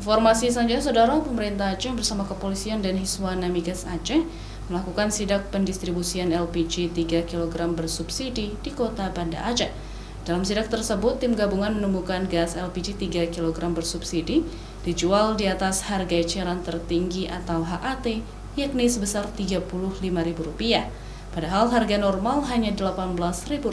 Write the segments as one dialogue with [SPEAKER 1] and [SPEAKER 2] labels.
[SPEAKER 1] Informasi selanjutnya, Saudara, pemerintah Aceh bersama kepolisian dan Hiswana Migas Aceh melakukan sidak pendistribusian LPG 3 kg bersubsidi di kota Banda Aceh. Dalam sidak tersebut, tim gabungan menemukan gas LPG 3 kg bersubsidi dijual di atas harga eceran tertinggi atau HAT, yakni sebesar Rp35.000. Padahal harga normal hanya Rp18.000.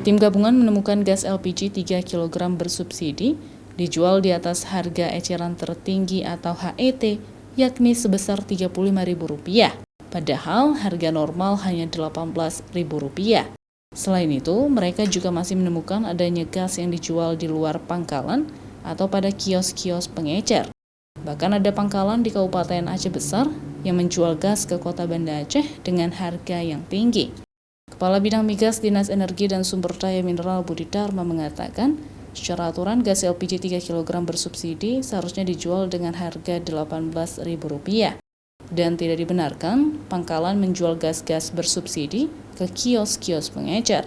[SPEAKER 1] Tim gabungan menemukan gas LPG 3 kg bersubsidi dijual di atas harga eceran tertinggi atau HET, yakni sebesar Rp35.000. Padahal harga normal hanya Rp18.000. Selain itu, mereka juga masih menemukan adanya gas yang dijual di luar pangkalan atau pada kios-kios pengecer. Bahkan ada pangkalan di Kabupaten Aceh Besar yang menjual gas ke kota Banda Aceh dengan harga yang tinggi. Kepala Bidang Migas Dinas Energi dan Sumber Daya Mineral Budi Dharma mengatakan, secara aturan gas LPG 3 kg bersubsidi seharusnya dijual dengan harga Rp18.000 dan tidak dibenarkan pangkalan menjual gas-gas bersubsidi ke kios-kios pengecer.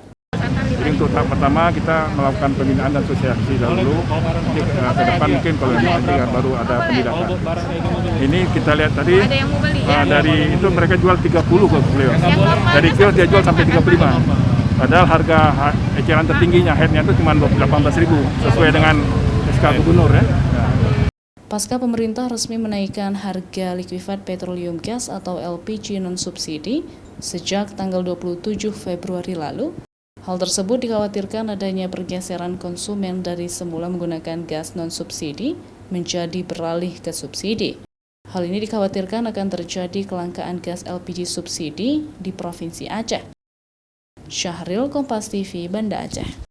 [SPEAKER 2] Jadi untuk tahap pertama kita melakukan pembinaan dan sosialisasi dahulu. Nanti ke depan mungkin kalau nanti baru ada penindakan. Ini kita lihat tadi dari itu mereka jual 30 ke beliau. Dari kios dia jual sampai 35. Padahal harga eceran tertingginya headnya itu cuma Rp18.000 sesuai dengan SK Gubernur ya.
[SPEAKER 1] Pasca pemerintah resmi menaikkan harga likuifadt petroleum gas atau LPG non-subsidi sejak tanggal 27 Februari lalu, hal tersebut dikhawatirkan adanya pergeseran konsumen dari semula menggunakan gas non-subsidi menjadi beralih ke subsidi. Hal ini dikhawatirkan akan terjadi kelangkaan gas LPG subsidi di Provinsi Aceh. Syahril, Kompas TV, Banda Aceh.